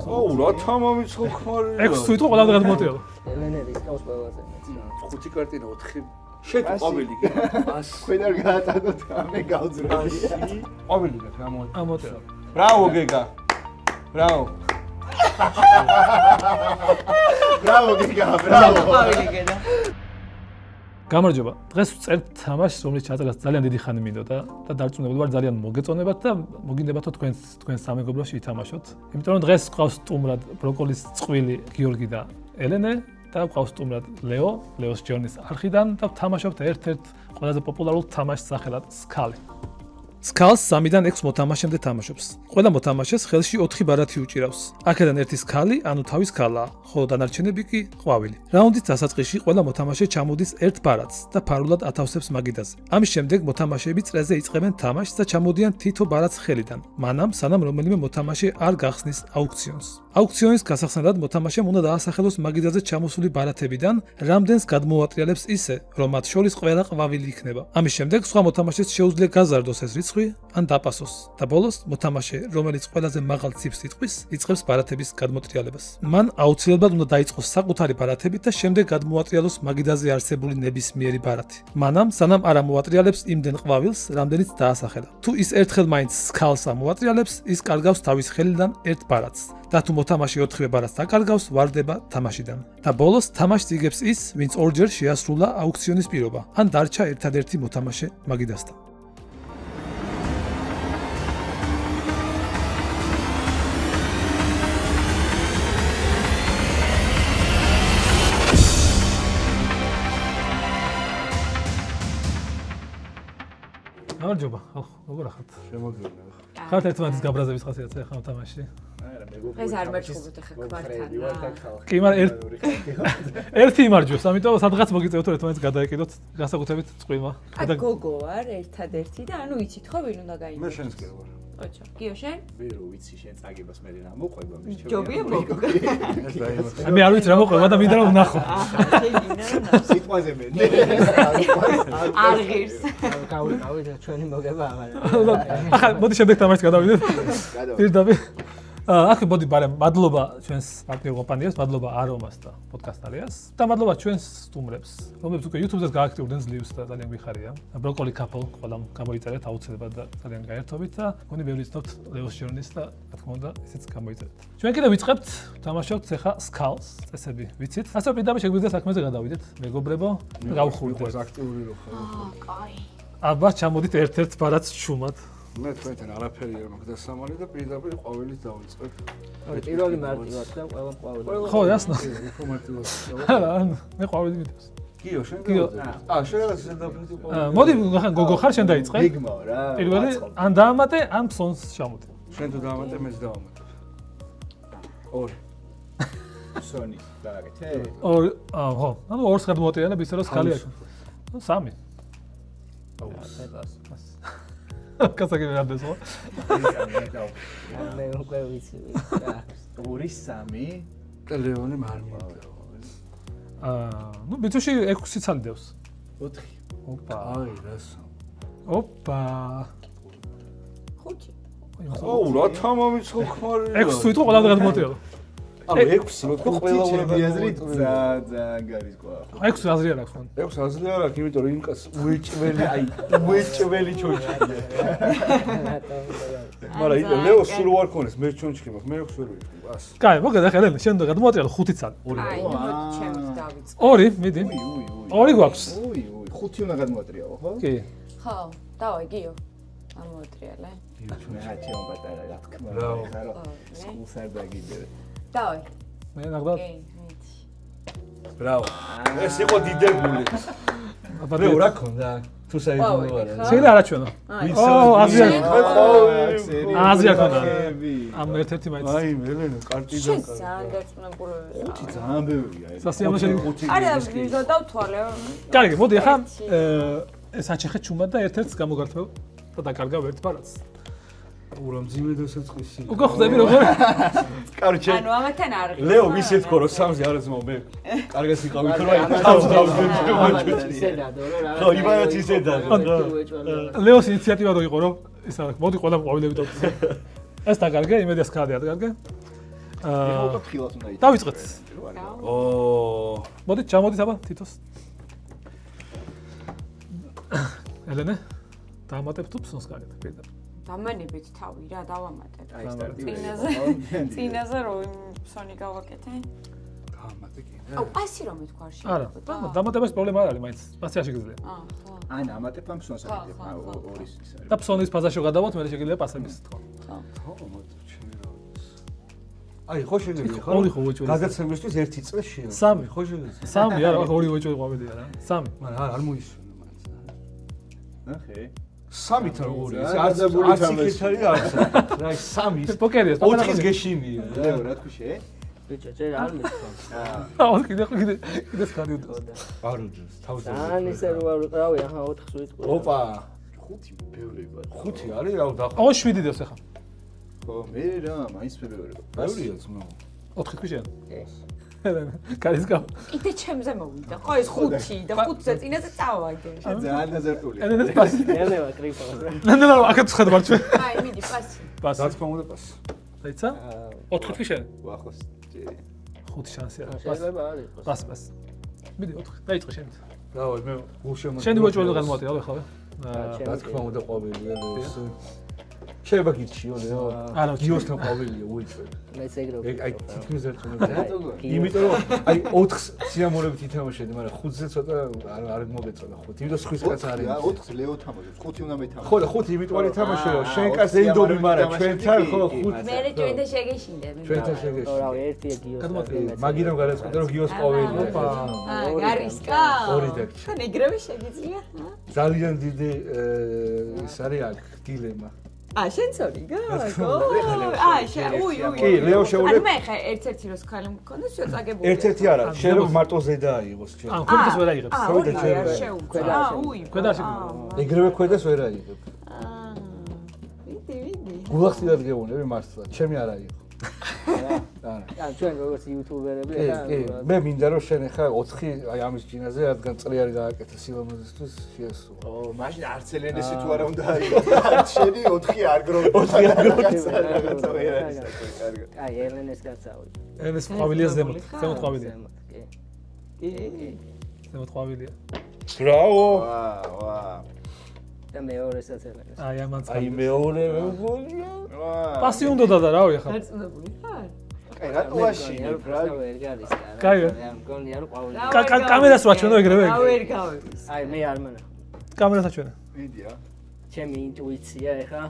აუ რა თამამიცხო ხმარი 6 თვით ყველა გადმოწია. ელენერის ყავს ყველაზე მეტი. 5 კარტინა 4 შეთ ყვავილი კი. ქვედარ გაატანოთ ამე გავძროდი. ყვავილი გაკ ამოწია. ბრავო გეგა. ბრავო. ბრავო გიგა, ბრავო. ყვავილი გედა. გამარჯობა. დღეს ვწერთ თამაშს, რომლის ჩაწერას ძალიან დიდი ხანი მინდოდა და დარწმუნებული ვარ ძალიან მოგეწონებათ და მოგინდებათო თქვენ სამეგობროში ვითამაშოთ. იმიტომ რომ დღეს ყავს სტუმრად ბროკოლის წყვილი გიორგი და ელენე და ყავს სტუმრად ლეოს ჯორნის არხიდან და ვთამაშობთ ერთ-ერთ ყველაზე პოპულარულ თამაშს სახელად სკალი. სკალს 3-დან 6 მოთამაშემდე თამაშობს. ყველა მოთამაშეს ხელში 4 ბარათი უჭირავს. აქედან ერთი სკალი, ანუ თავის ქალა, ხოლო დანარჩენები კი ყვავილი. რაუნდის დასაწყისში ყველა მოთამაშე ჩამოდის ერთ ბარათს და ფარულად ათავსებს მაგიდაზე. ამის შემდეგ მოთამაშეები წრეზე იწყებენ თამაშს და ჩამოდიან თითო ბარათს ხელიდან, მანამ სანამ რომელიმე მოთამაშე არ გახსნის აუქციონს. აუქციონის გასახსნელად მოთამაშემ უნდა დაასახელოს მაგიდაზე ჩამოსული ბარათებიდან, რამდენს გადმოუატრიალებს ისე, რომ მათ შორის ყველა ყვავილი იქნება. ამის შემდეგ სხვა მოთამაშეს შეუძლია გაზარდოს ეს რიცხვი ან დაპასოს და ბოლოს მოთამაშე, რომელიც ყველაზე მაღალ ციფრს იტყვის, იწყებს ბარათების გადმოტრიალებას. მან აუცილებლად უნდა დაიწყოს საკუთარი ბარათებით და შემდეგ გადმოატრიალოს მაგიდაზე არსებული ნებისმიერი ბარათი. მანამ სანამ არ ამოატრიალებს იმდენ ყვავილს, რამდენიც დაასახელა. თუ ის ერთხელ მაინც სკალს ამოატრიალებს, ის კარგავს თავის ხელიდან ერთ ბარათს. და თუ მოთამაშე 4-ვე ბარათს აკარგავს, ვარდება თამაშიდან. და ბოლოს თამაშს იგებს ის, ვინც ორჯერ შეასრულა აუქციონის პირობა, ან დარჩა ერთადერთი მოთამაშე მაგიდასთან. გამარჯობა, როგორ ახართ? შემოგიყვნა. ხართ ერთმანეთის გაბრაზების ხასიათზე ხარ თამაში? ეს არ მერჩხუბოთ ახლა კვარტალ. კი, მაგრამ ერთი იმარჯვებს, ამიტომ სადღაც მოგიწევთ რომ ერთმანეთს გადაეკიდოთ, განსაკუთრებით წვიმა. აი გოგო ვარ ერთადერთი და ანუ იცით ხო ვინ უნდა გაიმარჯვოს? მე შენს კი ვარ. ოჩა, გიო შენ? მე რო ვიცი შენ წაგებას მე რა მოყვება მის ჩემი. ჯობია მოგო. მე არ ვიცი რა მოყვება და მინდა რომ ვნახო. სიტყვაზე მე. არ ღირს. გავიყავით ჩვენი მოგება აღარა. ახლა მოდი შემდეგ თამაშს გადავიდეთ. გადავიდეთ. პირდაპირ. ახლა მოდი ბარემ მადლობა ჩვენს პარტნიორ კომპანიას, მადლობა არომას და პოდკასტ-ალიას და მადლობა ჩვენს სტუმრებს, რომლებიც უკვე YouTube-ზე გააქტიურდნენ ძლივს და ძალიან გვიხარია. ბროკოლი couple ყველამ გამოიწერეთ აუცილებლად და ძალიან გაერთობით და მგონი ბევრი ცნობთ ლეოს ჯორნის და რა თქმა უნდა ისიც გამოიწერეთ. ჩვენ კიდევ ვიწყებთ, თამაშობთ ახლა Skulls, წესები ვიცით. ასე პირდაპირ შეგვიძლია საქმეზე გადავიდეთ, მეგობრებო, გავხურდეთ. ეს აქტიური რო ხარ. კაი. აბა ჩამოდით ერთ-ერთ ბარათს შუმად. მე თქვენთან არაფერი არ მაქვს დასამალი და პირდაპირ ყვავილით დავიწყებ. პირველი მარტივად და ყველა ყვავილი. ხო, ясно. ინფორმატიულად. მე ყვავილი მითავს. გიო, შენ გიო. შენ რაღაც ზედაფრით ყვავილი. მოდი, გოგო ხარ შენ დაიწყე? მიგმო რა. პირველი ან დაამატე, ან ფსონს ჩამოდე. შენ თუ დავამატე, მეც დავამატებ. ორი. სონი დააგეთე. ორი, ხო. ანუ ორს გადმოატრიალებ ისე რომ სკალი აქვს. ნუ 3. აუ. კაცაკები რადდეს ხო? მე უკვე ვიცი. 2-3 და ლეონი მარმოვდა. ნუ ბიჭუში 6 ცალდევს. 4. ოპა. აი, რას. ოპა. 5. აუ, რა თამამიცხო ხმარი. 6 თვით ყველა გადმოატრიალა. ანუ 6 რო თუ ყველა ჩემი აზრით ძალიან გარისკვა. 6 აზრი არ აქვს. 6 აზრი არ აქვს, იმიტომ რომ იმკაც უეჭველი, აი, უეჭველი ჩონჩქია. მაგრამ იდე ლეო სულ არ ქონეს, მე ჩონჩქი მაქვს, მე 6 ვერ ვიყავ. ას. კაი, მოგედა ხა ელენე, შენ გადმოატრიალა 5 ცალი. აი, ჩემს დავიწყე. 2, მიდი. 2 გვაქვს. 5 უნდა გადმოატრიალო, ხო? კი. ხო, დავაი გიო. ამოატრიალე. მე აჩემ პატარა რა თქმა ბრავო. უნდა. სკულს არ დაგიდე. დავაი. მე ნახდა. კი, მითი. ბრავო. ეს იყო დიდებული. აბა მე რა ქონდა? თუ საერთოდ არა. შეიძლება არაჩვენო. აზია. აზია ქონდა. ამ ერთ-ერთი მაინც. აი, ელენე, კარტიდან შენ ძალიან დარწმუნებული ვარ. 5 ძალიან ბევრია ეს. სასიამოვნო შენ. არა, ვიზო დავთვალე. კარგი, მოდი ახლა ეს აჩეხე ჩუმად და ერთ-ერთს გამოგართმევ და დაკარგავ ერთ ბარათს. ურა მძიმე დასაწყისი. უკვე ხვდები როგორ? კარჩე. ანუ ამათან არ ღირს. ლეო მის ეთქო რომ 3-ზე არ ეზმო მე. კარგას იყავი თუ რა თავს ისედადო რა. ხო, იბანაც ისედადო. ლეოს ინიციატივა რო იყო რომ ისა მოდი ყველა ყვავილები დავწე. ეს დაკარგე, იმედია სკალი არ დაკარგე. ეხლა ფრთხილად უნდა იწვევს. დავიწყეთ. ო მოდით ჩამოდით აბა თითოს. ელენე დამატებ თუ ფსონს კარგად პირდა. დამანებით თავი რა დავამატებ. აი სტარტი. წინაზე რო ფსონი გავაკეთე. გამატე კი. აუ, პასი რომ ეთქვა არ არა, დამატებას პრობლემა არ არის, მაინც პასი არ შეგიძლია. ხო. ან ამატებ ამ ფსონს აკეთებ. ორის ის არის. და ფსონის ფაზაში გადავოთ, მე შეგიძლია პასების თქო. ხო, მოდი ჩემი რა ვიცი. აი, ხო შეგიძლია ხო? ორი ხო უეჭველი. გადაცემისთვის ერთი წრე შეიძლება. სამი. ხო შეგიძლია. სამი არა, ორი უეჭველი ყვავილია რა. სამი. მაგრამ არ მოისურვე მაინც. ნახე. სამით როგორი ის რა, არც დაძაბული არც თამაში. იქით არის არც. რა ის სამი ეს პოკერია, ოთხის გეშინია. ლეო რა თქვი შე? ბიჭო, ჯერ არ მეთქვა. აუ, კიდე ხარი უდროს. არ უძს თავზე. ძალიან ისე რო არ ვიყრავი, ახლა 4-ს ვიტყვი. ოპა, ხუთი ბევრება. ხუთი არის რა და აუ, 7 დევს ახლა. ხო, მე რა, მაინც ბევრება. ბევრია ძმაო. 4 ქვიშიან. ეს. კარის გამ. კიდე ჩემზე მოვიდა. ხო, ეს 5 და 5-ზე წინაზე წავაგე. ძალიან დაზარტულია. ელენეს პასი. ნელა კრიპტო. ნანა, აქაც ხარ მარჩვე. აი, მიდი პასი. პასი. რა თქმა უნდა პასი. დაიცა? 4 ქვიშიან. ვახოს ჯერი. 5 შანსი არის. შეიძლება არის. პასი. მიდი 4. დაიწყე შენ. რავი, მე გულშემო. შენი უეჭველი გადმოატე, რა ხავე? რა თქმა უნდა ყვავილია ეს. შეიძლება გიჩიო ლეო. არა, გიოსთან ყვავილია უეჭველი. მეც ეგრე ეგ აი ვფიქრობ. თითქმის ერთმანეთია. იმიტომ რომ აი 4-ს სიამოვნებით ითამაშები, მაგრამ 5-ზე ცოტა არ მოგეწონა 5. იმიტომ სხვის კაც არის. 4-ს ლეო თამაშობს, 5 უნდა მეთამაშო. ხო და 5 იმიტომ არ ითამაშე რომ შენ კაც ეიდობი, მაგრამ ჩვენთან ხო 5. მე ჩვენთან შეგეშინდა. ჩვენთან შეგეშინდა. რა, ერთია გიოს. მაგინო გადაწყვეტე რომ გიოს ყვავილია. გარისკა. ორი დაგჭირდა. თან ეგრევე შეგიძლია? ძალიან დიდი ის არის აქ დილემა. შენ წორი გაგო? კი, ლეო შეუძლია. მე ხა ერთ-ერთი როს ქალი მქონდა, შო წაგებული. ერთ-ერთი არა, შენ რომ მარტო ზედა აიღოს ჩვენ. ქვედას ვერ აიღებს. ორი და ჩვენ. ქვედას იგო. ეგრევე ქვედას ვერ აიღებ. ვიდი. გულახსნილად გეუბნები მართლა, ჩემი არ აიღო. არა, ჩვენ როგორც იუთუბერები კი, მე მინდა რომ შენ ახლა 4 აი ამის ჯინაზე რადგან წრიარი გააკეთე სილამაზისთვის შეასრულო. ო, მაშინ არც ელენესი თუ არა უნდა აიღოს. შენი 4 არ გროვდა. 4 არ გროვდა. აი, ელენეს გაცავი. ელენეს ყვავილია ზემოთ, ზემოთ ყვავილია. კი. ზემოთ ყვავილია. ბრავო. ვა. და მეორესაც ელენეს. აი ამან აი მეორე მეგონია. პასი უნდა და რავი ახლა. დაწუნებული ხარ? აი, რატოაში? რა ვერ გარის და. კაი. მგონია რომ ყვავილი. კამერას ვაჩვენო ეგრევე. ვერ გავების. აი, მე არ მანა. კამერას აჩვენე. მიდი რა. ჩემი ინტუიცია ეხა.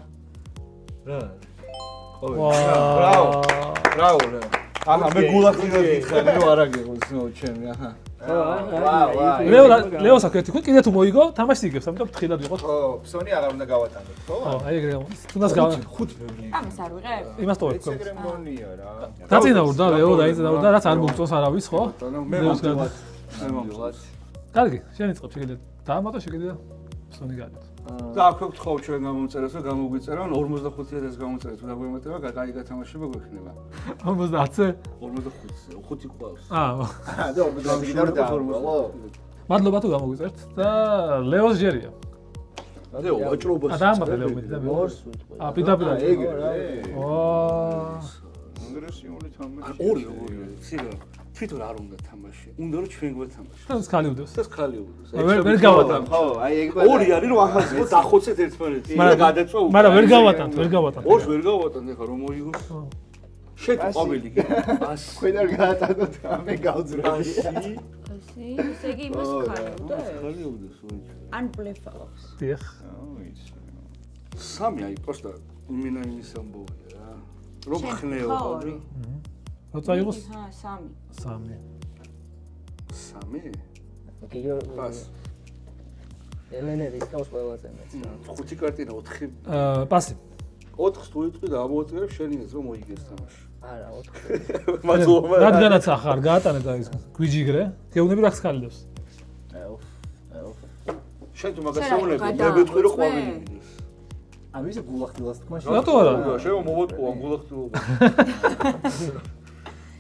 რა. ვაა. ბრავო. ბრავო რა. აჰა, მე გულახსნილად გითხრები რომ არ აგიღოს ნო ჩემი, აჰა. ლეოს აკეთე, კიდე თუ მოიგო, თამაში იგებს, ამიტომ ფრთხილად ვიყოთ. ხო, ფსონი აღარ უნდა გავატანოთ, ხო? ხო, აი ეგრე გამოდის. თუნდაც გავა. 5 ბევრი. ამას არ ვიღებ? იმას ტოვებ. ეგრე მონია რა. დაწინაურდა ლეო, დაიწინაურდა, რაც არ მოგწონს არავის, ხო? მე მომწონს. მე მომწონს. კარგი, შენ იწყებ შეგიძლია. დაამატო შეგიძლია. ფსონი გაიგოთ. და აქვე გთხოვ ჩვენ გამოუწეროს და გამოგვიწერონ 45000 გამოუწერეთ თუ დაგვემატება, კაი გათამაშება გვექნება. 50-ზე? 45-ზე, 5 ყავს. აა. და 40 გიდარ და ხო? მადლობა თუ გამოგვიწერთ და ლეოს ჯერია. ლეო, ვაჭრობას. დაამატე ლეო მე და მე. ორს ვიტყვი. პირდაპირ. ეგრე. ვაა. ინგრესიული თამაში. ორი როგორი, ციგა. თვითონ არ უნდა თამაში. უნდა რომ ჩვენ გვეთამაშოთ. ეს ხალი უდევს. ეს ხალი უდევს. ვერ გავატან. ხო, აი ეგ ორი არის რომ ახალს დახოცეთ ერთმანეთს. და გადაწვა უკვე. მაგრამ ვერ გავატანთ, ვერ გავატანთ. ორს ვერ გავატანთ ახლა რომ მოიგოს. შეტი ყვავილი კი. 100. ქვედარ გაატანოთ და მე გავძრები. 100. ასე, ესე იგი იმას ხარობდა? ხალი უდევს ორი. ან ბლეფავს. დიახ. ვიცი. სამი აი პროსტა იმენა იმის ამბოვია რა. რომ ხნეო. ორი. როცა იყოს? ჰა, 3. 3. 3? გიო. პას. ელენე რისკავს ყველაზე მეც რა. 5 კარტინა 4. პასი. 4-ს თუ იტყვი და ამოუწერებ შენინეს რომ მოიგეს თამაში. არა, 4. მადლობა. რადგანაც ახარ გაატანე და ის გვიჯიგრე, გეუბნები რა ხსკალი დევს. შენ თუ მაგას ეუბნები, მე ვიტყვი რომ ყვავილი მიდის. ამ ისე გულახდილას თქმა რატო არა? შენ მოვატყუა გულახდილობა.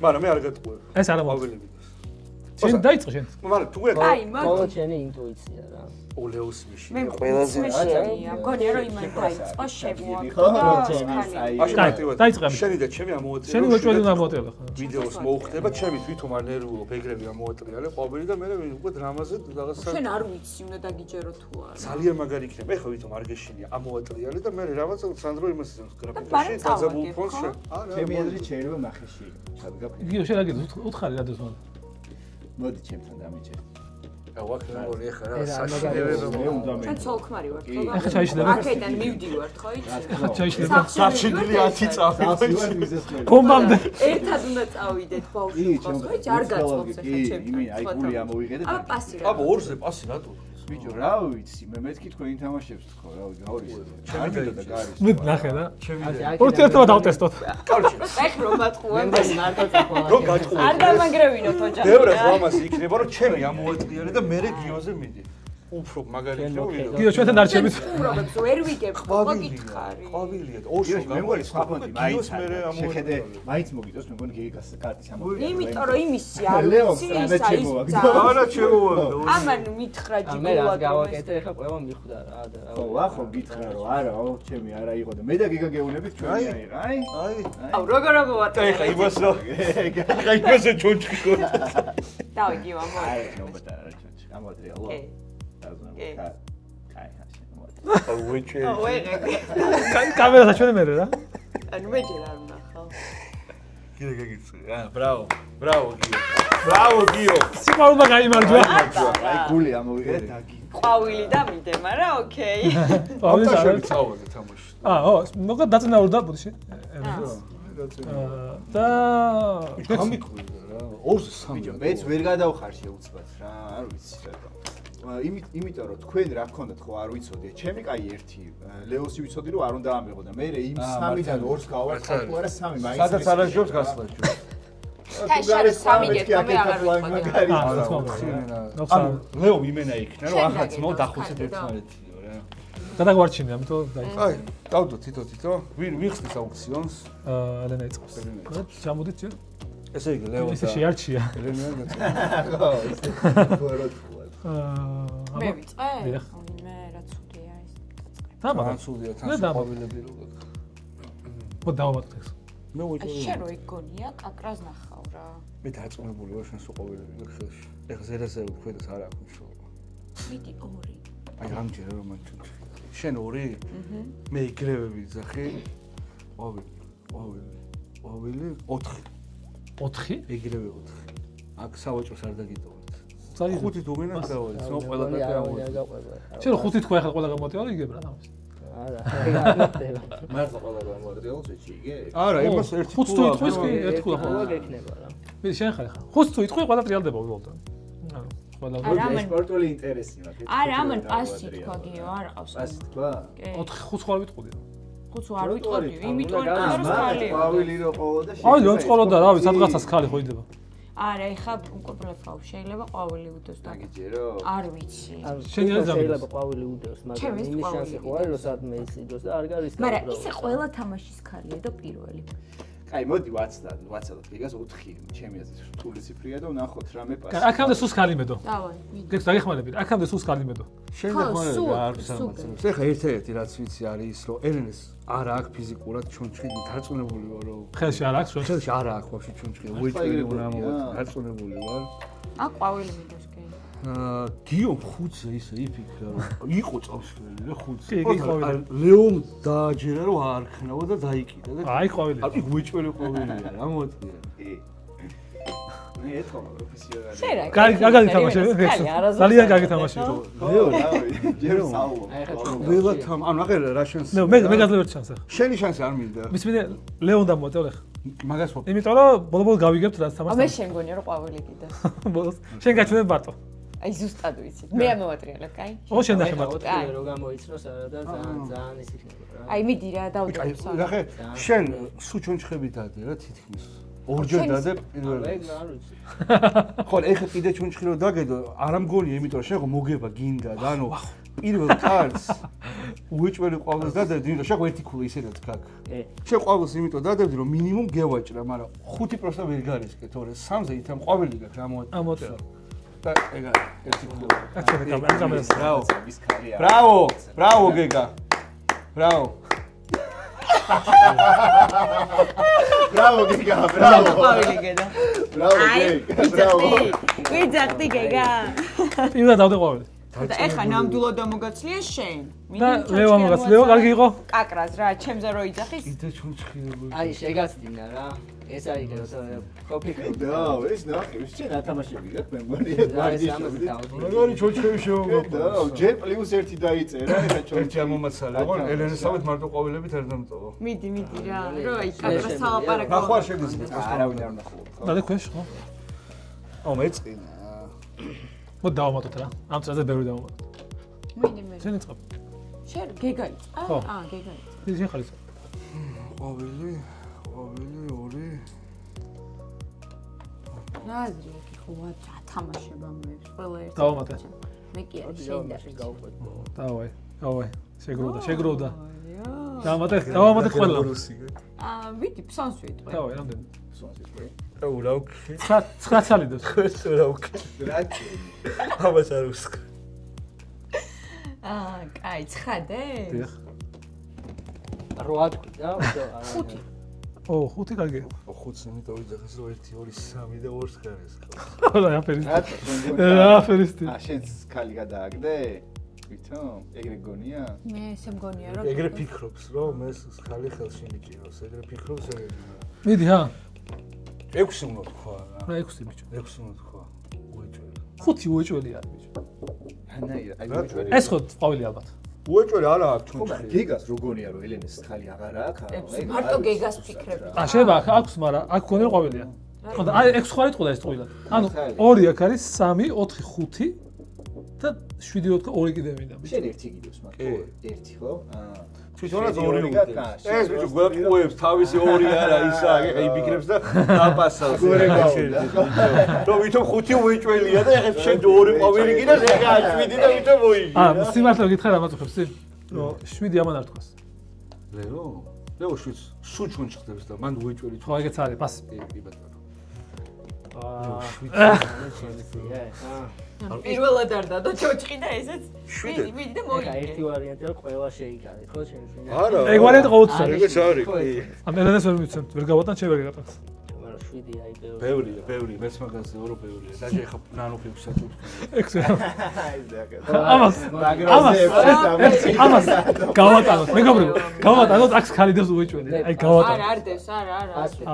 მაგრამ მე არ გეტყვი. ეს არა ყვავილი მიდის. შენ დაიწყე შენ. მაგრამ თუ გეტყვი აი, ხოლო შენი ინტუიცია რა. ოლეოს მიში. მე ყველაზე მეშენია, მგონია რომ იმან დაიწყო შემოაკლო. დაიწყე. შენი და ჩემი ამოატრიალე. შენი უეჭველი ამოატრიალე ხა. ვიდეოს მოუხდება, ჩემი თვითონ არ ნერვულო ბეგრები ამოატრიალე ყვავილი და მე უკვე დრამაზე რაღაცა შენ არ ვიცი, უნდა დაგიჯერო თუ არა. ძალიან მაგარი იქნება. ეხლა ვითომ არ გეშინია ამოატრიალე და მე რაღაცა სანდრო იმას გრაფიკაში დაძაბულ ფონს შე. ჩემი აზრით შეიძლება ნახეში ჩადგა. იგივე შენ აგე უთხარი რა დოს მან. მოდი ჩემთან დამიჯერ. ვაკრაორი ეხლა რა საშინელებო ჩვენ ცოლქმარი ვართ, ხო? ახლა ჩაიშლება. აქედან მივდივართ, ხო იცი? ახლა ჩაიშლება. საშინელი 10 წამი. ბომბამდე. ერთად უნდა წავიდეთ ბავშვი, ხო? ხო, არ გაწყობს ახლა ჩემთან. აი გული ამოვიღე და აბა პასი რა. აბა ორზე პასი რატო? ბიჭო რა ვიცი მე მეთქი თქვენ თამაშებს თქო რა გაურის. არ მინდოდა და გარის. მე ნახე რა. აი, ორ ერთად დავტესტოთ. კარგი. ეხლა რომ ბატყუა. მარტო წაყვა. რო გაჭყო. არ დამაგრევინოთ ოჯახი. ბევრად ლამაზი იქნება რომ ჩემი ამოატრიალე და მე გიოზე მიდი. უფრო მაგარი იქნება. გიო ჩვენთან არ შევით. უბრალოდ ვერ ვიგებ, ხო გითხარი. ყვავილია. ორშო მე მგონი სხვა ფონდი მაინც მე შეხედე მაინც მოგიწევს მე მგონი გიგას კარტის ამოიღე. იმიტომ რომ იმისი არ ლეო ვიცი, სტრანეთ შემოვაგდო. არა ჩემოვაგდო. ამან მითხრა მე რა ჯიგულად. გავაკეთე ახლა ყველა მიხვდა რა და რა. ხო ახო გითხრა რომ არა ო ჩემი არა იყო და მე და გიგა გეუნებით ჩვენი აიღა აი აუ როგორ და ეხა იმას რომ ეხა იმასე ჩონჩხი ხო დავიგი მამა. აი ნომბერა რა ჩონჩი ამოატრიალო აუ ვეჭე კამერას ჩვენი მე რა. ანუ მე ჯერ არ ვნახავ. კიდე გაგიწი რა ბრავო ბრავო გიო ბრავო გიო სიყვარულმა გაიმარჯვა. აი გული ამოვიღე დაგი ყვავილი და მიდე, მაგრამ ოკეი. ყვავილი და და შევიცავაზე თამაში ო, მოგა დაწინაურდა ბუდში. და გამიკვირდა რა 2-3 ბიჭო მეც ვერ გადავხარ შეუცბად რა არ ვიცი რატო იმიტომ რომ თქვენ რა გქონდათ ხო არ ვიცოდი ჩემი კაი ერთი ლეოსი ვიცოდი რომ არ უნდა ამეღო და მე იმ 3-დან 2-ს გავარცხავ თუ არა 3 მაინც სადაც არაჟობს გასვლა ჯო თაშარა 3 გეთქვა მე აღარ ვიყოდი. ანუ ლეო იმენა იქნა რომ ახაც მო დახოცეთ ერთმანეთიო რა გადაგვარჩინე ამიტომ დაიწყე. აი დავდო თითო ვინ ვიხსნის აუქციონს ელენა იწყოს. ჩამოდით ჯერ. ესე იგი ლეო და ისე შეარჩია. ელენა და ხო ისე ფოროთ მე ვიწყე? დიახ. მე რა ცუდია ეს დაწყე. თამაა. სულია თან შეყვავილები როგორ მო დავამატეთ. მე აი ვეჭერი შენ რო იქონია კაკრას ნახავ რა. მე დააწუნებული ვარ შენ შეყვავილები ვერ ხელში ეხლა ზერაზე ვთქვი და არა აქვს მნიშვნელობა მიდი 2. აი ამჯერა რომ მან ჩუნჩი შენ 2 მე იგრევე ვიძახი ყვავილი 4 იგრევე 4 აქ სავაჭროს არ დაგიტოვეთ 5 თუ ვინაც დავაიც ნუ ყველა და შენ 5 თქვა ახლა ყველა გამოატიალა იგებ რა ამას. არა, არა. მარტო ყველა გამოატრიალოს ეჩი იგე არა იმას 1 5 თუ იტყვის კი 1 თუ ყველა გექნება რა. მე შენ ხარ ახლა 5 თუ იტყვი ყველა ტრიალდება უბრალოდ. ანუ ყველა არა, ამან- სპორტული ინტერესი მაქვს არა, ამან პასი თქვა გიო, არ ყავს. პასი თქვა 5 ხარ ვიტყოდი. 5 არ ვიტყოდი, იმიტომ რომ ხალი. ყვავილი რო ყოლა და აი რომ წყოლოდა რა ვიცი სადღაცას ხალი ხო იდება. არა, ეხა უკვე ბლეფავ, შეიძლება ყვავილი უდოს და გიჯერო არ ვიცი. შენი არ შეიძლება ყვავილი უდევს, მაგრამ ჩემს იმის ყვავილი შანსი ხო არის რომ სადმე ის იდოს და არ გარის და მაგრამ ისე ყველა თამაშის ქალია და პირველი. აი მოდი ვაცადოთ გიგას 4 ჩემი აზრით რთული ციფრია და ვნახოთ რამე პასი აქამდე სუს ხალი მედო. დავაი, მიდი. გექს დაგეხმარები. აქამდე სუს ხალი მედო. შენ ხო, და სულ, ხონა არ სულ. სამაცებს ეხლა ერთ-ერთი რაც ვიცი არის ის რომ ელენეს არა აქვს ფიზიკურად ჩონჩხი დარწმუნებული ვარ რომ ხელში არ აქვს რომ ხელში არა აქვს ვაფშე ჩონჩხი უეჭველი უნდა ამოვაწყო დარწმუნებული ვარ აქ ყვავილი მიდის კი. გიო 5-ზე ისე იფიქრა რომ იყო წავსვლელი რა 5-ზე კი, ყვავილი. ლეომ დააჯერა რომ არ ხნავა და დაიკიდა და აი ყვავილი. აი უეჭველი ყვავილია რა მოაწია მე ეთქო პროფესიონალი შენ რა? კარგი თამაში. ძალიან კარგი თამაში. ლეო რა ჯერო საუბრობ აი ხა ყველა თამ ანუ აღარ რა შენს ნუ მე გაძლევ ერთ შანსს. შენი შანსი არ მინდა მის მე ლეონ დამოწევ ახლა. მაგას ვაფ იმიტომ რომ ბოლო-ბოლო გავიგებთ რა მე თამაშს. შენ გონია რომ ყვავილი კიდეს. ბოლოს შენ გაჩვენებ მარტო. აი ზუსტად ვიცი. მე ამოვატრიალებ, კაი? ო შენ ნახე მარტო. ოთხი რო გამოიცნოს არა და ძალიან ის იქნება რა. აი მიდი რა დავუჭერებ სამ. ნახე შენ სუ ჩონჩხები დადე რა თითქმის ორჯერ დადე პირველ მე არ ვიცი. ხო ეხლა კიდე ჩონჩხი რო დაგედო არ ამგონია იმიტომ რომ შენ ხო მოგება გინდა და ანუ პირველ კარტს უეჭველი ყვავილს დადევდი, იმიტომ შენ ერთი ქულა ისედაც ქაქ. შენ ყვავილს იმიტომ დადევდი, რომ მინიმუმ გევაჭრა, მაგრამ 5 პროცენტ ვერ გარისკე, თორე 3-ზე ითამ ყვავილი გაქვს ამოატა. და ეგა ერთი ქულა. ბრავო. ბრავო გეგა. ბრავო. Bravo Giga, bravo. ყვავილი გედა. Bravo Giga, bravo. ვიძახდი გეგა. იმდა დავდე ყვავილი. და ეხა ნამდვილად ამოგაცლია შენ. და ლეო ამოგაცლია, კარგი იყო. კაკრას რა, ჩემზე რო იძახის. იდე ჩვენ ცხირებული. აი შეგაცდინა რა. ეს არის კოფიკრო. და ეს ნახე, შენ ათამაშები გაქვს მე მგონია გვარდიაში. როგორი ჩოჩქები შევაგო. და ჯერ +1 დაიწერა, ეხა ერთი ამომაცალე. ხო, ელენესავით მარტო ყვავილებით არ დამტოვა. მიდი რა, რო აი კაკრას სალაპარაკო. ნახვა შეგიძლია. არავინ არ ნახო. და ქვეშ ხო? აუ მეწყინა. მოდ დავამატოთ რა. ამ წელზე ბევრი დავამატოთ. მიდი მე. შენ იწყებ. შენ გეგაიც. აა გეგაიც. ის შენ ხარ ის. ყვავილი 2 რა აზრი აქვს ხო ათამაშება მე ყველა ერთი. დავამატე. მე კი არ შენ და დავაი. შეგროვდა. დავამატე ყველა. ვიდი ფსონს ვიტყვი. დავაი, რამდენი? აუ რა უკი. 9 წელი დოს. რა უკი. რაჭი. ამას არ უსკ. კაი, ცხადე? დიახ. 8 თქვი და 5. 5 კარგია. 5-ს იმიტომ ვიძახეს რომ 1 2 3 და 2 ხარეს ხო. რა აფერისტი. შენ ხალი გადააგდე? ვითომ? ეგრე გონია? მე ესე მგონია რომ ეგრე ფიქრობს რომ ეს ხალი ხელში მიჭიროს, ეგრე ფიქრობს ეგრე. მიდი ჰა. 6 უნდა თქვა რა. რა 6 ბიჭო. 6 უნდა თქვა. უეჭველი. 5 უეჭველი არის ბიჭო. აი უეჭველი. ეს ხო ყვავილი ალბათ. უეჭველი არა აქვს ჩვენ. ხო, გიგას რო გონია რომ ელენეს ხალი აღარ აქვს? მარტო გეგას ფიქრები. შეიძლება აქვს, მაგრამ აქ გონია ყვავილია. ხო და აი 6 ხარი ტყუდა ეს ტყუილად. ანუ 2 აქ არის 3, 4, 5 და 7 2 კიდე მინდა ბიჭო. შენ ერთი გიდოს მაგრამ 1 ხო? თვითონაც 2 უნდა. ეს ბიჭო გვაყუებს თავისი 2 არა ისა, ეხა იფიქრებს და დაპასავს. რომ ვითომ 5 უეჭველია და ეხა შენ 2 ყვავილი კიდეს ეხა 7 და ვითომ მოიგი. სიმართლე გითხრა რა მაწუხებს ი? რომ 7 ამან არ თქვას. ლეო 7 სულ ჩვენ ჩხდებს და მან უეჭველი ხო ეგეც არის, პასი. კი ბატონო. პირველად არ დადო ჩოჩხი და ესეც მიდი და მოიგე. ერთი ვარიანტია ყველა შეიკარეთ, ხო შენ? არა. ეგ ვარიანტი ყოველთვის არის. ეგეც არის, კი. ამ ელენეს ვერ მიცემთ, ვერ გავატან, შენ ვერ გატანს. მაგრამ 7 აი ბევრი, მეც მაგაზე ორო ბევრია. დაჟე ხა ნანო 6-ად ვთქვი. 6. ამას ამას გავატანოთ, მეგობრებო, გავატანოთ აქ ხალიდებს უეჭველი. აი გავატანოთ. არა, არ დევს, არა.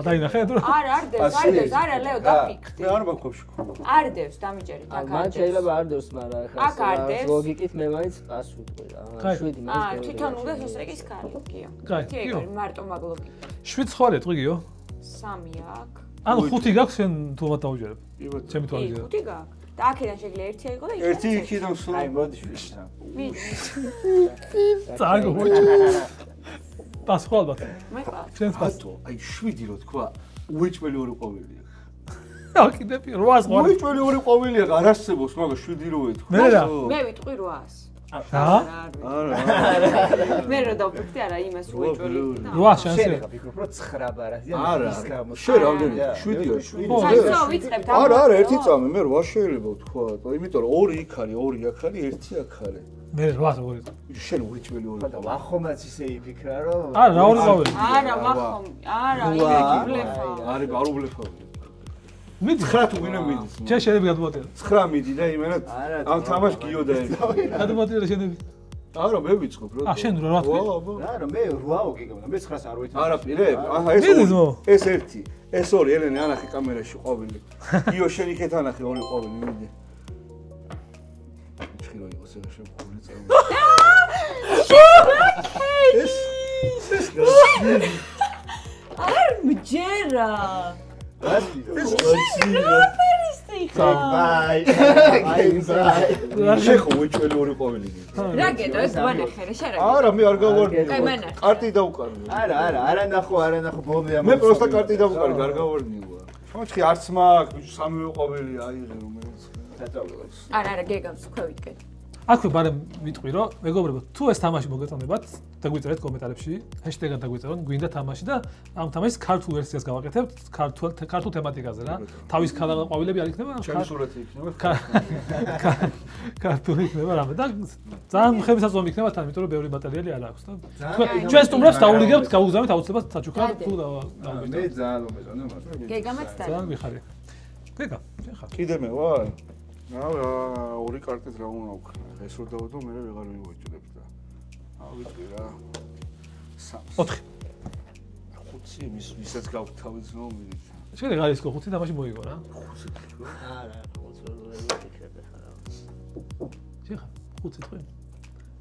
დაინახე თუ? არ დევს, არა, ლეო, დაფიქრდი. მე არ მაქვს ხო. არ დევს, დამიჯერეთ აქ. მან შეიძლება არ დევს, მაგრამ აქ არ ახლა დევს. ლოგიკით მე მაინც პას ვიტყვი რა. 7 მაინც. თვითონ უნდა ესეგის ხალი, კიო. კიო. მარტო მაგ ლოგიკით. 7 ხარია ტყიგიო? 3 აქ. ანუ 5 გაქვს შენ თუ მათაუჯერებ. ჩემი კი, თვალია. 5 გაქვს. და აქედან შეგიძლია 1 აიღო და ერთი იქიდან სულ აი მოდი 7-თან. წაგო მოჭი. პას ხო ალბათ. მე ყავს. შენს პას. აი 7 რო თქვა, უეჭველი 2 ყვავილია. რა კიდე 800 ხო? უეჭველი 2 ყვავილია არ არსებობს, მაგრამ 7 რო ეთქვა. მე რა? მე ვიტყვი 800. რა? მე რა დავფიქრდი არა იმას უეჭველი. 8 შანსი. შენ ხა ფიქრობ რომ 9 ბარაზია ის გამო. შენ რამდენი? 7-ია, 7. საერთოდ ვიწყებთ ამ. არა, ერთი წამი, მე 8 შეიძლება ვთქვა, იმიტომ რომ 2 იქ არის, 2 აქ არის, 1 აქ არის. მე 8 როგორი? შენ უეჭველი 2 და ვახომაც ისე იფიქრა რომ არა, რა ორი ყვავილი? არა, ვახომ. არა, იმედი ბლეფა. არის, არ უბლეფავი. მიდი 9 თუ ვინმე მიდის. შენ შეიძლება გადმოატირე. 9 მიდი და იმენა ამ თამაშ გიოდა ეს. გადმოატირე შენები. არა, მე ვიწყობ რა. შენ რა თქვი? არა, მე 8 გიგებდა, მე 9-ს არ ვეთანხმე. არა, პირე, აჰა ეს 1, ეს 2, ელენე ანახე კამერაში ყვავილი. გიო შენ იქეთ ანახე 2 ყვავილი, მიდი. ჩხირო იყოს ეს შემკული წამი. არ მჯერა. რასი? ეს ბაი. შეხო უეჭველი 2 ყვავილი გიგ. რა გეტო ეს მანახე რა შენ რა? არა, მე არ გავარდი. კაი მანახე. კარტი დავყარი. არა ნახო ბოლომდე მე პროსტა კარტი დავყარი, არ გავარდნივა. ჩოჩხი არც მაქვს, ბიჭო 3 ყვავილია აიღე რომ მე. არა, გეგამს ქვევით კეთ. აქვე ბარემ ვიტყვი რომ მეგობრებო თუ ეს თამაში მოგეწონებათ დაგვიწერეთ კომენტარებში ჰეშტეგად დაგვიწეროთ გვინდა თამაში და ამ თამაშის ქართულ ვერსიას გავაკეთებთ ქართულ თემატიკაზე რა თავის ყვავილები არ იქნება ჩემი სურათი იქნება ქართული იქნება რამე და ძალიან ხებისაწვდომი იქნება თან იმიტომ რომ ბევრი მატერიალი არ აქვს და ჩვენ სტუმრებს დაურიგებთ გავუგზავნით აუცილებლად საჩუქრად თუ მე ძალიან მომეწონა მაგრამ გეგამაც და ძალიან ვიხარი გეგა ხა კიდე მე ვარ რა ორი კარტით რა უნდა ვქნა ეს რო დავდო მე ვეღარ მივაჭრებ და ავიტყვი რა 4 5 მისაც გავთავაზნო მიდით შეიძლება არის ხო 5 თამაში მოიგო რა არა 5 ვერ ვიქნებ ხარა შეიძლება 5 თვე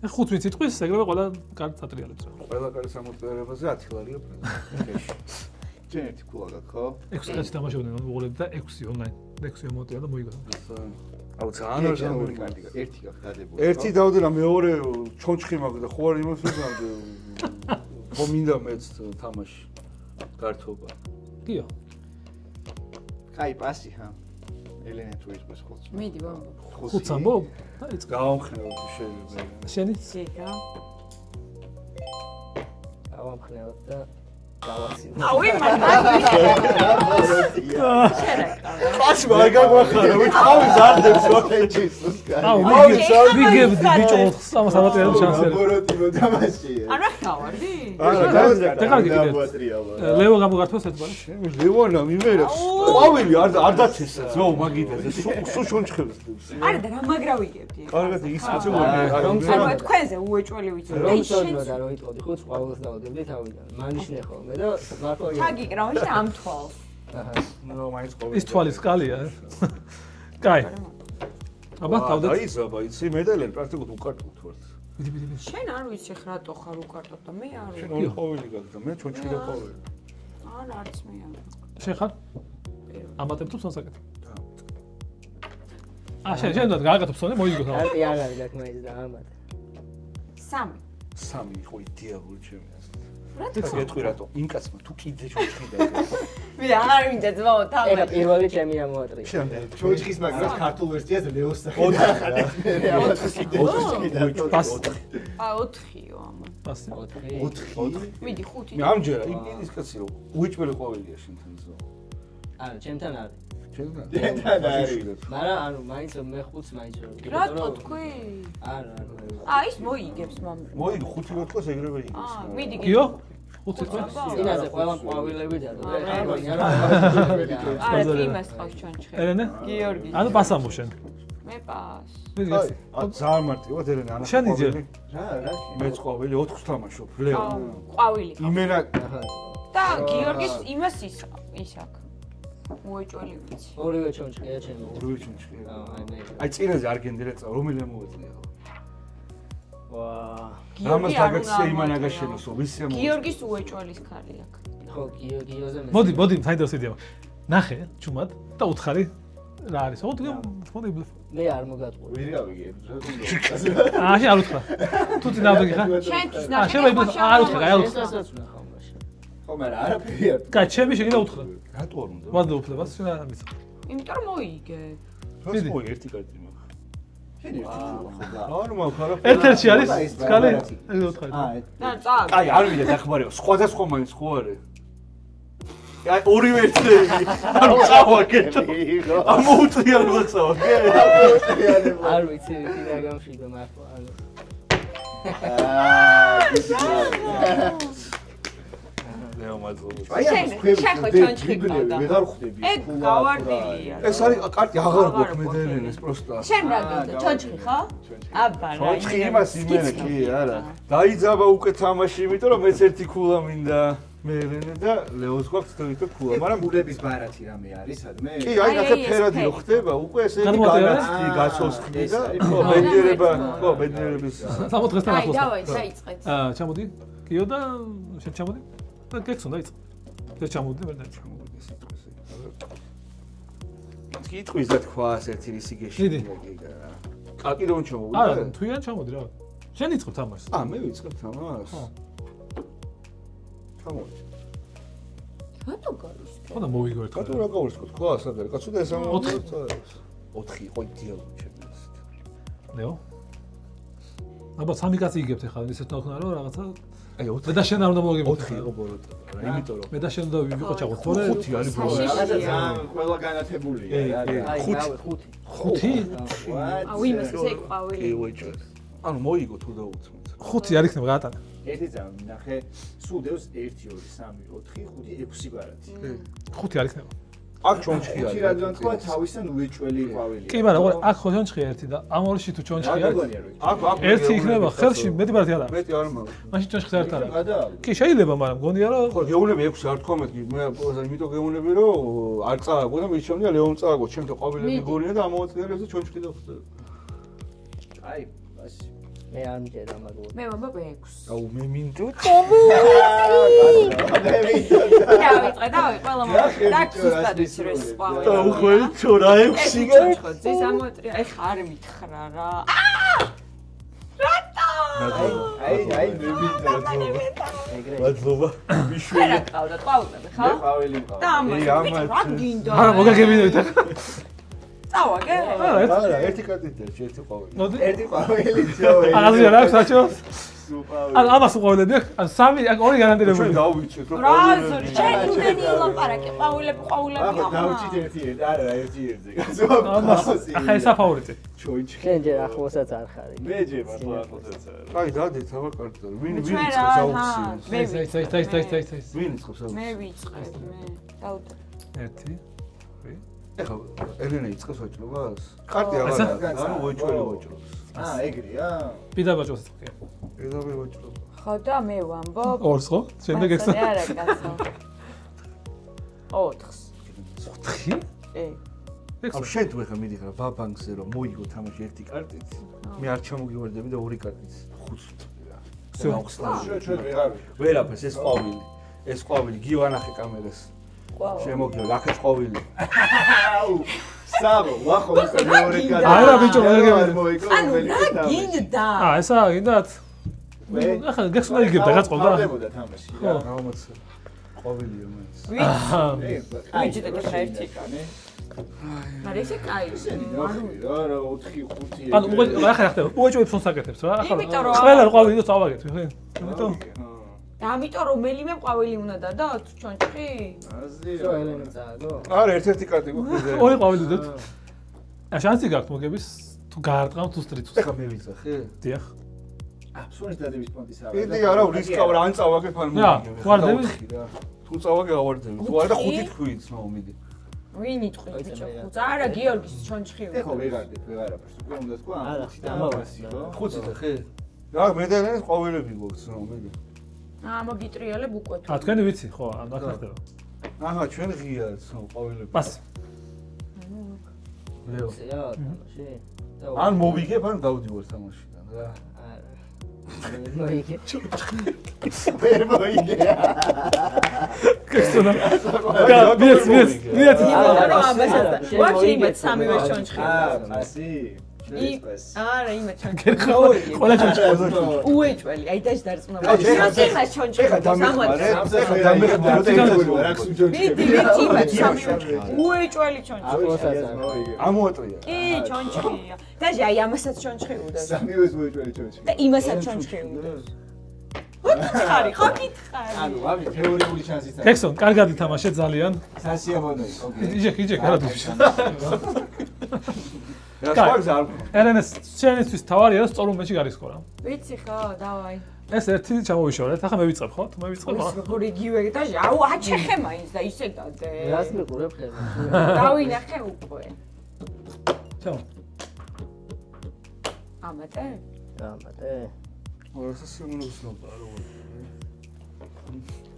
5 თვითყვის ეგრევე ყველა კარტს ატრიალებს რა ყველა კარტის ამოწერებაზე 10 ლარია პრეზენტი ჩვენ ერთი ქულა გაქვს ხო 6 კაცი თამაშობდნენ უყურებდი და 6 ონლაინ 6 ამოწერა და მოიგო აუ ძალიან ორი კარტი გაქვს ერთი გაქვს დადებული ერთი დავდე რა მეორე ჩონჩხი მაქვს და ხო არ იმას ვიგამდე ხო მინდა მეც თამაში გართობა კიო კაი პასი ხა ელენე თუ ის ხოც მიდი ბაბა ხუთს ამბობ და იც გავამხნევ თუ შეიძლება შენი გეგა ავამხნევთ და გავაცინო აუი მაგარი პას მაგარ გვახარა ვიწყავი ზარდებს რო ჯესუს აუ ვიგებდი ბიჭო 300 ამატერიალებს შანსი ლაბორატივო თამაშია არა ხავარდი არა და კარგი კიდე ლევო გამოგართვას ერთ ბარში ლევონა მიმერებს ყვავილი არ დაცესა ზო მაგიდაზე სულ შონჩხებს არა და რა მაგრა ვიგებდი კარგად ის მოწევი არა თქვენზე უეჭველი ვიცი რომ შევიდა და რომ იტყოდი ხუთს ყვავილს დავდებდი თავიდან მანიშნე ხოლმე და მართლა ჩაგიკრავში ამ თვალს ნო მაინც ყვავილი ის თვალის კალია კაი აბა თავდა აი ზაბა იცი მედალენ პრაქტიკულად უკარტოთ ვართ მიდი შენ არ ვიცი რატო ხარ უკარტოთ და მე არ შენ ორი ყვავილი გაქვს და მე ჩონჩხი და ყვავილი არა არც მე არ შენ ხარ ამატებ თუ сонсაკეთებ შენ და გააკეთებ სონე მოიგო თავი არტი არ არის აქ მაინც და ამათ სამი ხო იდეალური ჩემი ასე რატო გეტყვი რატო იმ კაცმა თუ კიდე ჩონჩხი და მე აღარ მინდა ძმაო ეხა თავი პირველი ჩემი ამოატრია შენ ჩონჩხის მაგას ქართულ ვერსიაზე ლეოს სახელი ახალეთ მე პას 4-იო ამა პასი 4 მიდი 5 მე ამჯერა ის კაცი რომ უეჭველი ყვავილია შენთან ზო არა ჩემთან არის ჩემთან არის მაგრამ ანუ მაინც მე ხუთს მაინც რატო თქვი არა ის მოიგებს მამ მოიგო 5 ვეთქოს ეგრევე იგებს მიდი კიო 5 თვე წინაზე ყველა ყვავილები და არა იმას ყავს ჩონჩხი ელენე გიორგი ანუ პას ამბობ შენ მე პას აი ძალიან მარტივად ელენე ანა შენ იძე რა მეც ყვავილი 4-ს თამაშობ ლეო ყვავილი იმენა და გიორგის იმას ის აქვს უეჭველი ვიცი ორივე ჩონჩხია ჩემო ორივე ჩონჩხი აი მე აი წინაზე არ გენდერა წა რომელი ამოვეწია ვა რამას დაგაქცია იმან აგაშენოსო ვისი ამოვეწია გიორგის უეჭველის ქალი აქვს ხო გიოზე მე მოდი საინტერესო იდეა ნახე ჩუმად და უთხარი რა არის მოდი მე არ მოგატყუე ვერ გავიგებ შენ არ უთხრა თუ წინავდი ხარ შენთვის შენ ნახე არ უთხრა არ უთხრა ესაც ვნახავ მაშინ ხო მაგრამ არაფერი არ კაი ჩემი შეგიდა უთხრა რატო არ უნდა ვადო უფლებას შენ არ ამის იმიტომ რომ მოიგე რას მოიგე ერთი კარტი მაქვს შენ ერთი ხო და არ მაქვს არა ერთ-ერთი არის კალი ეგ უთხარი და წა კაი არ ვიდა დახმარეო სხვადასხვა მაინც ხო არის აი ორივე ერთები არ წავაკეთო ამოუწია რომ წავაკე არ ვიცი ვინ გამშვიდა მართლა ანუ ლეო მადლობა აი ამ შენ ხო ჩონჩხი გქონდა ვეღარ ხვდები ეგ გავარდილია ეს არის კარტი აღარ გვაქვს მე და ელენეს პროსტა შენ რა გქონდა ჩონჩხი ხო აბა რა ჩონჩხი იმას იმენა კი არა დაიძაბა უკვე თამაში იმიტომ რომ მეც ერთი ქულა მინდა მე ელენე და ლეოს გვაქვს თვითონ ქულა მაგრამ გულების ბარათი რამე არის სადმე კი აი ნახე ფერადი რო ხდება უკვე ესე იგი განაცდი გასოსხდი და ხო ბედნიერება ხო ბედნიერების 60 დღესთან აი ახლოს დავაი დაიწყეთ ჩამოდი კიო და შენ ჩამოდი და გექცონ დაიწყე და ჩამოდი ვერ დაიწყე ჩამოვიდეს სიტყვაზე კითხვის და თქვას ერთი რისი გეში დიდი. კაკი რომ ჩამოვიდა არა თვიან ჩამოდი რა შენ იწყებ თამაშს მე ვიწყებ თამაშს ხო. ჩამოვიდა რატო გავის ხოდა მოვიგო ერთხელ კატო რა გავარსკოთ თქვა სადარ კაცო და ეს ამ 4 4 იყო იდეალური ჩემს ლეო ალბათ სამი კაცი იგებთ ახლა ისეთ თქნა რომ რაღაცა აი 4 მე და შენ არ უნდა მოგებოდ 4 იყო ბოროტა იმიტომ რომ მე და შენ უნდა ვიყო ჩაღო თორე 5 არის ბოროტა რაღაცა ძალიან ყველა განათებულია რა 5 აუ იმას ესე ყვავილი კი ვეჭერ ანუ მოიგო თუ დაუცმოთ 5 არ იქნება გაატანე ერთი ძამ ნახე სულ დევს 1 2 3 4 5 6 ბარათი 5 არ იქნება აქ ჩონჩხი არის 5 რადგან თქვა თავისთან უეჭველი ყვავილია კი მაგრამ აქ ხო ჩონჩხია ერთი და ამ ორში თუ ჩონჩხია აქ ერთი იქნება ხელში მეტი ბარათი არა მეტი არ მაქვს მაშინ ჩონჩხი საერთოდ არა გადაალ კი შეიძლება მაგრამ გონია რომ ხო გეუნები 6 არ თქვა მეთქი მე იმიტომ გეუნები რომ არ წააგო და მის შემდგომ ლეონ წააგო ჩემთან ყვავილები გონია და ამოვაწიარებს და ჩონჩხი დავხსნა აი ბაში მე არ მჯერ ამაგო მე ვამბობ 6 აუ მე მინდო დავიწყე ყველა და ზუსტად ის რეს ყვავილი აუ ხო ჩორა 6 გა ზის ამოტრია ეხა არ მითხრა რა აი მე მინდა მადლობა მიშველი რა ყავდა ყვავილები ხო ყვავილი მყავს და ამას რა გინდა არა მოგაგებინებთ წავაგე არა ერთი კარტით ერთი ყვავილი ერთი ყვავილი ძოვი აღაზია რა საჩო ან ამას ყვავილები ან სამი ან ორი გარანტირებული ჩვენ დავუვიწყეთ რომ რა ზორი ჩვენ უდენი ლაპარაკი ყვავილები ახლა დავუჭით ერთი არა ერთი ერთზე ამას ახლა ესა ფავორიტი ჩოიჩი შენ ჯერ ახლოსაც არ ხარი მე ჯერ მართლა ახლოსაც არა აი დადით აბა კარტი ვინ იწყებს აუქციონს მე ვინ იწყებს აუქციონს მე ვიწყებ მე დავუდა 1 ეხლა ელენა იწყებს ვაჭრობას კარტი აღარ ანუ ვაჭრობა ვაჭრობს ეგრეა პიდა ბაჭოს კი ედავე ვაჭრობა ხო და მე ვამბობ ორს ხო შემდეგ ექსა არა კაცო 4-ს 4 ამ შენ თუ ეხლა მიდიხარ ბაბანკზე რომ მოიგო თამაში ერთი კარტით მე არ ჩამოგივარდები და ორი კარტით 5 ჩვენ ვეღარ ვერაფერს ეს ყვავილი ეს ყვავილი გივანახე კამერას შემოგიო აქეთ ყვავილი აუ საბო ვახო მეორე კარტი არა ბიჭო მოგაგებინე ანუ რა გინდა ესა გინდათ მე ახლა გეხსნა იგებ და გაწყობა დავდებოდა თამაში რა რამაც ყვავილია მე ვიცი და ერთი კანი მაგრამ ესე კაი რა 4 5 ანუ ახლა ხდება უეჭვებს მოსაკეთებს რა ახლა იმიტომ რომ ყველა ყვავილი და წავაგეთ ხო იმიტომ და ამიტომ რომელიმე ყვავილი უნდა დადოთ ჩონჩხი აზიო ელენა წააგო არა ერთ-ერთი კარტი გვქონდა ორი ყვავილი დოთ შანსი გაქვთ მოგების თუ გაარტყავთ თუ სტრიცოს ეხლა მე ვიძახე დიახ სუნის დადების პონტის არა იდი არა რისკავ ან წავაგებ ან მოგიგებ ვარდები თუ წავაგე ავარდები თუ არა 5 თქვით მომიდი ვინ იტყვი ბიჭო ხუთ არა გიორგის ჩონჩხი ეხლა ვეღარდებ ვეღარაფერს უკვე უნდა თქვა არა, 5 და ამავასი ხო 5 და ხე რა მე და ეს ყვავილები გქონს მომიდი მოგიტრიალებ უკვე თუ თქვენი ვიცი ხო ან აქ ხდება აჰა ჩვენ ღია ყვავილები პას ლეო რა თამაში ან მოვიგებ ან დავდივარ თამაშიდან რა მოიგე ვერ მოიგე კესონა მიეც არა ამასაც ვაფშე იმათ სამივე ჩონჩხი ასი არა იმა ჩონჩხი ყველა ჩონჩხი უეჭველი აი დაჟ დარწმუნება ეხა ჩონჩხი ეხლა დამეხმარე უეჭველი ჩონჩხი ამოატრია კი ჩონჩხია დაჟ აი ამასაც ჩონჩხი უნდა სამივეს მოეჭველი ჩონჩხი და იმასაც ჩონჩხი უნდა ხარი ხო გითხარი ანუ ამი თეორიული შანსიც არის ექსონ კარგად ითამაშე ძალიან სასიამოვნოა იჯეკ არა დუშ რა სპარკს არ ერენეს შენისთვის თავარია რომ სწორ მომენტში გარისკორა ვიცი ხო დავაი ეს ერთი ჩამოვიშორეთ ახლა მე ვიწყებ ხო თუ მე ვიწყებ ხო რიგივე და აუ აჩეხე მაინც და ისე დადე რას მიყურებ ხელი დავინახე უკვე ჩაო ამატე ამატე რასა სიმულაცია როგორ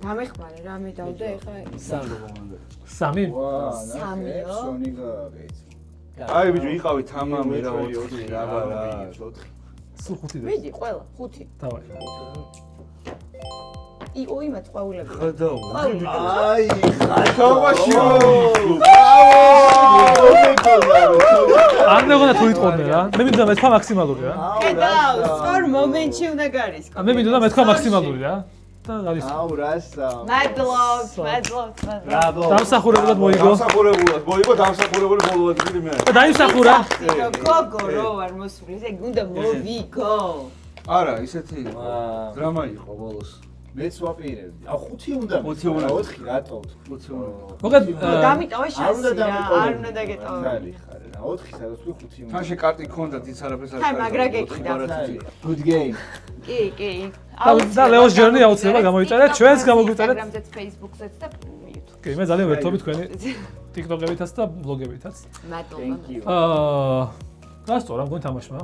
დამეხმარე რა მე დავდე ეხა სამი სამიო სონი გაეც აი ბიჭო იყავი თამამი რა 4 რა რა 4 სულ 5 და მიდი ყველა 5 დავაი იო იმათ ყვავილები ხადაო აი თამაშიო არ მეგონა თუ იტყოდნენ რა მე მინდა მეთქვა მაქსიმალური რა კედაო სწორ მომენტში უნდა გარისკო მე მინდა მეთქვა მაქსიმალური რა და არის აუ რასა მადლობ ბრაბო დამსახურებულად მოიგო დამსახურებული ბოლოად დიდი მე და დაიმსახურა გოგო რო არ მოსული ესე უნდა მოვიგო არა, ისეთი დრამა იყო ბოლოს. მეც ვაპირებდი. აუ 5 უნდა. 5 უნდა. 4 რატო? 5 უნდა. მოგეთ დამიტოვე შანსი რა, არ უნდა დაგეტოვე. ხალი ხარ რა, 4 სადაც თუ 5 უნდა. თანში კარტი ქონდა, ის არაფერს არ ხაი, მაგრა გეკიდა. Good game. კი, კი. და ლეოს ჯერნი აუცილებლად გამოიწერეთ, ჩვენს გამოგვიწერეთ. Instagram-ზეც, Facebook-ზეც და YouTube. კი, მე ძალიან ვერთობი თქვენი TikTok-ებითაც და ბლოგებითაც. მადლობა. გასწორა, მგონი თამაშმა.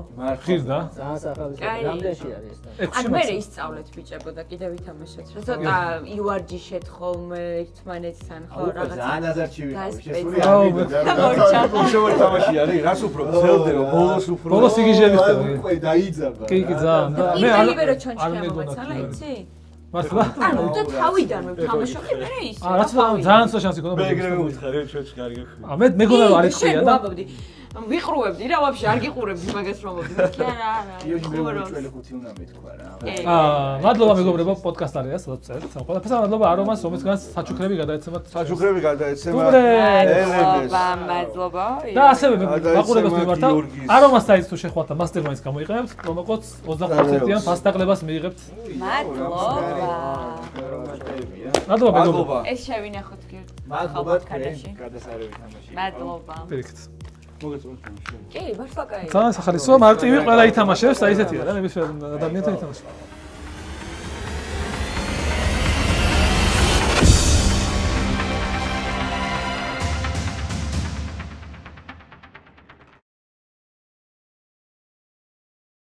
ხირდა. ძალიან სახალხო რამდენში არის ეს? ან მე ისწავლეთ ბიჭებო და კიდევ ვითამაშოთ. რა ცოტა იوارჯიშეთ ხოლმე ერთმანეთთან ხო რაღაცა. ძალიან აზარჩი ვიყავი, შესული უშევარი თამაში არის, რას უფრო გძელდეო, ბოლოს უფრო. ბოლოს იგიჟები ხდება. უკვე დაიძაბა. კი, კი, ძალიან. მე ალიბერო ჩონჩქი ამომეცალა, იცი? მართლა? ანუ და თავიდან მე ვთამაშობდი, მე ის. რა თქმა უნდა, ძალიან ცოტა შანსი ქონდა. მე ეგრევე ვუთხარი, ჩვენც კარგი გქონდა. მე მეგონა რომ არ ეკხვია და ვიყრუებდი რა, ვაფშე არ გიყურებდი მაგას რომ მოვდი. კი არა, არა. იოჟი მე უჩველი 5 უნდა მეთქვა რა. მადლობა მეგობრებო, პოდკასტ არის სადაც წერთ. ყველაფერს მადლობა არომას, რომელსაც საჩუქრები გადაეცემათ. საჩუქრები გადაეცემა. მადლობა. და ასევე მაყურებელს მიმართავ. არომას საიტს თუ შეხვალთ და მასტერმაინდს გამოიყენებთ, პრომოკოდს 25%-იან ფასტაგლებას მიიღებთ. მადლობა. მადლობა მეგობრებო. ეს შევინახოთ კი. მადლობა თქვენ გადასარევი თამაში. მადლობა. პირიქით. მოგეწონათ თამაში. კი, მართლა კაი. ძალიან სახალისოა, მარტივი ყველა ითამაშებს, აი ესეთია რა, ნებისმიერ ადამიანთან ითამაშება.